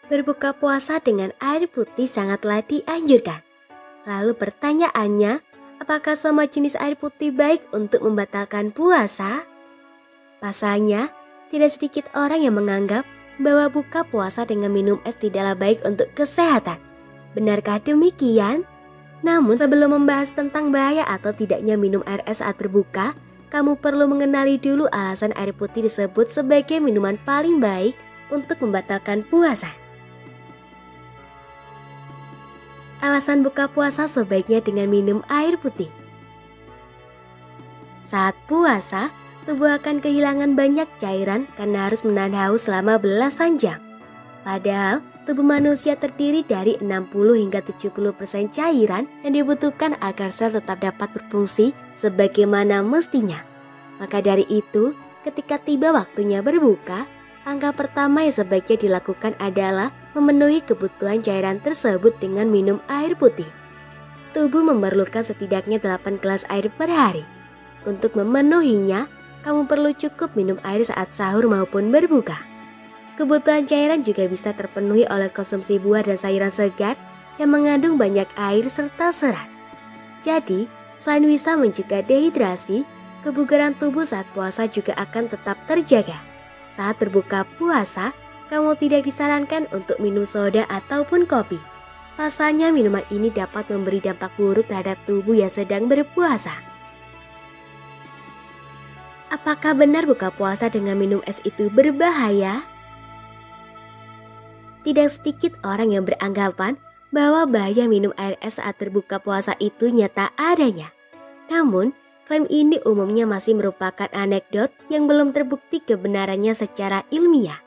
Berbuka puasa dengan air putih sangatlah dianjurkan. Lalu pertanyaannya, apakah semua jenis air putih baik untuk membatalkan puasa? Pasalnya, tidak sedikit orang yang menganggap bahwa buka puasa dengan minum es tidaklah baik untuk kesehatan. Benarkah demikian? Namun sebelum membahas tentang bahaya atau tidaknya minum air es saat berbuka, kamu perlu mengenali dulu alasan air putih disebut sebagai minuman paling baik untuk membatalkan puasa. Alasan buka puasa sebaiknya dengan minum air putih. Saat puasa, tubuh akan kehilangan banyak cairan karena harus menahan haus selama belasan jam. Padahal, tubuh manusia terdiri dari 60 hingga 70% cairan yang dibutuhkan agar sel tetap dapat berfungsi sebagaimana mestinya. Maka dari itu, ketika tiba waktunya berbuka, langkah pertama yang sebaiknya dilakukan adalah memenuhi kebutuhan cairan tersebut dengan minum air putih. Tubuh memerlukan setidaknya 8 gelas air per hari. Untuk memenuhinya, kamu perlu cukup minum air saat sahur maupun berbuka. Kebutuhan cairan juga bisa terpenuhi oleh konsumsi buah dan sayuran segar yang mengandung banyak air serta serat. Jadi, selain bisa mencegah dehidrasi, kebugaran tubuh saat puasa juga akan tetap terjaga. Saat berbuka puasa, kamu tidak disarankan untuk minum soda ataupun kopi. Pasalnya minuman ini dapat memberi dampak buruk terhadap tubuh yang sedang berpuasa. Apakah benar buka puasa dengan minum es itu berbahaya? Tidak sedikit orang yang beranggapan bahwa bahaya minum air es saat berbuka puasa itu nyata adanya. Namun, klaim ini umumnya masih merupakan anekdot yang belum terbukti kebenarannya secara ilmiah.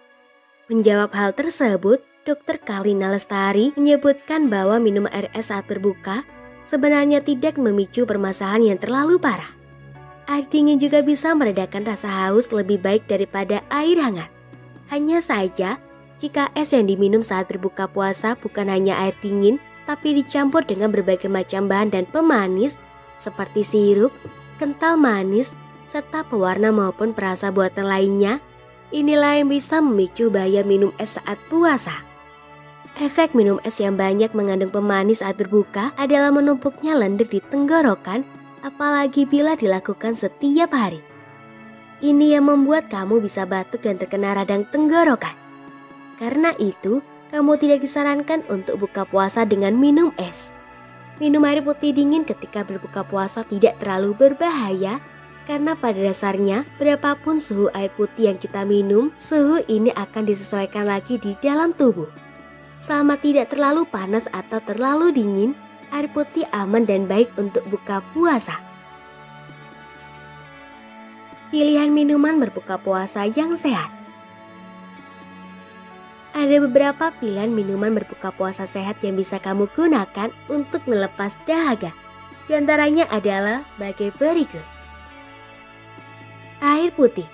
Menjawab hal tersebut, Dr. Kalina Lestari menyebutkan bahwa minum air es saat berbuka sebenarnya tidak memicu permasalahan yang terlalu parah. Air dingin juga bisa meredakan rasa haus lebih baik daripada air hangat. Hanya saja, jika es yang diminum saat berbuka puasa bukan hanya air dingin, tapi dicampur dengan berbagai macam bahan dan pemanis seperti sirup, kental manis, serta pewarna maupun perasa buatan lainnya, inilah yang bisa memicu bahaya minum es saat puasa. Efek minum es yang banyak mengandung pemanis saat berbuka adalah menumpuknya lendir di tenggorokan, apalagi bila dilakukan setiap hari. Ini yang membuat kamu bisa batuk dan terkena radang tenggorokan. Karena itu, kamu tidak disarankan untuk buka puasa dengan minum es. Minum air putih dingin ketika berbuka puasa tidak terlalu berbahaya, karena pada dasarnya berapapun suhu air putih yang kita minum, suhu ini akan disesuaikan lagi di dalam tubuh. Selama tidak terlalu panas atau terlalu dingin, air putih aman dan baik untuk buka puasa. Pilihan minuman berbuka puasa yang sehat. Ada beberapa pilihan minuman berbuka puasa sehat yang bisa kamu gunakan untuk melepas dahaga. Di antaranya adalah sebagai berikut. Air putih.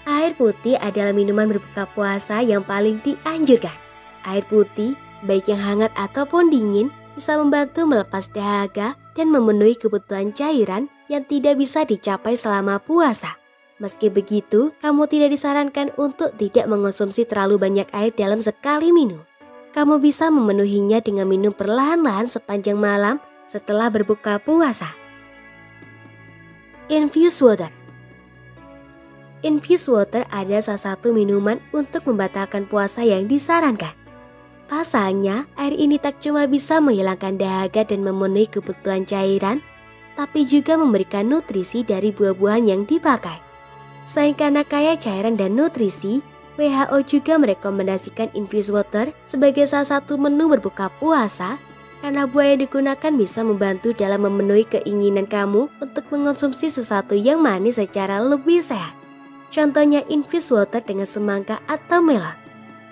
Air putih adalah minuman berbuka puasa yang paling dianjurkan. Air putih, baik yang hangat ataupun dingin, bisa membantu melepas dahaga dan memenuhi kebutuhan cairan yang tidak bisa dicapai selama puasa. Meski begitu, kamu tidak disarankan untuk tidak mengonsumsi terlalu banyak air dalam sekali minum. Kamu bisa memenuhinya dengan minum perlahan-lahan sepanjang malam setelah berbuka puasa. Infused water. Infused water adalah salah satu minuman untuk membatalkan puasa yang disarankan. Pasalnya, air ini tak cuma bisa menghilangkan dahaga dan memenuhi kebutuhan cairan, tapi juga memberikan nutrisi dari buah-buahan yang dipakai. Selain karena kaya cairan dan nutrisi, WHO juga merekomendasikan infused water sebagai salah satu menu berbuka puasa karena buah yang digunakan bisa membantu dalam memenuhi keinginan kamu untuk mengonsumsi sesuatu yang manis secara lebih sehat. Contohnya infused water dengan semangka atau melon.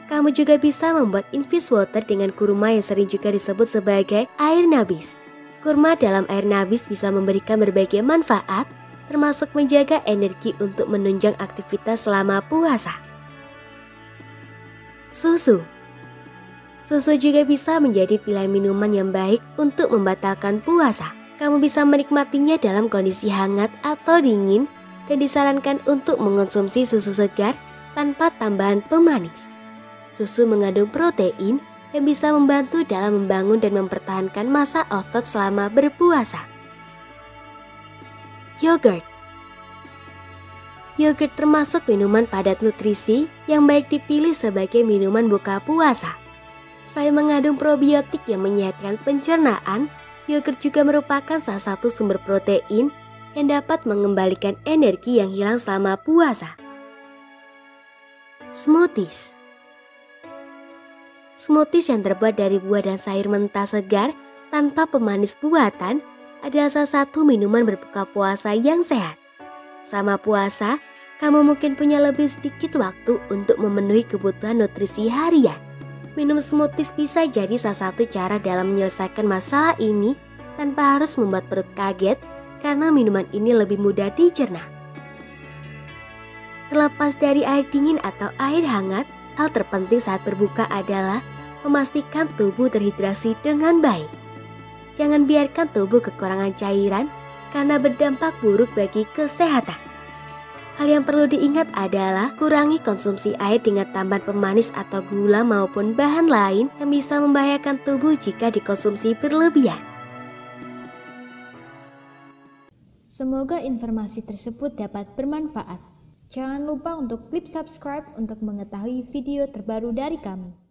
Kamu juga bisa membuat infused water dengan kurma yang sering juga disebut sebagai air nabis. Kurma dalam air nabis bisa memberikan berbagai manfaat, termasuk menjaga energi untuk menunjang aktivitas selama puasa. Susu. Susu juga bisa menjadi pilihan minuman yang baik untuk membatalkan puasa. Kamu bisa menikmatinya dalam kondisi hangat atau dingin dan disarankan untuk mengonsumsi susu segar tanpa tambahan pemanis. Susu mengandung protein yang bisa membantu dalam membangun dan mempertahankan massa otot selama berpuasa. Yogurt. Yogurt termasuk minuman padat nutrisi yang baik dipilih sebagai minuman buka puasa. Selain mengandung probiotik yang menyehatkan pencernaan, yogurt juga merupakan salah satu sumber protein yang dapat mengembalikan energi yang hilang selama puasa. Smoothies. Smoothies yang terbuat dari buah dan sayur mentah segar tanpa pemanis buatan adalah salah satu minuman berbuka puasa yang sehat. Sama puasa, kamu mungkin punya lebih sedikit waktu untuk memenuhi kebutuhan nutrisi harian. Minum smoothies bisa jadi salah satu cara dalam menyelesaikan masalah ini tanpa harus membuat perut kaget karena minuman ini lebih mudah dicerna. Terlepas dari air dingin atau air hangat, hal terpenting saat berbuka adalah memastikan tubuh terhidrasi dengan baik. Jangan biarkan tubuh kekurangan cairan karena berdampak buruk bagi kesehatan. Hal yang perlu diingat adalah kurangi konsumsi air dengan tambahan pemanis atau gula maupun bahan lain yang bisa membahayakan tubuh jika dikonsumsi berlebihan. Semoga informasi tersebut dapat bermanfaat. Jangan lupa untuk klik subscribe untuk mengetahui video terbaru dari kami.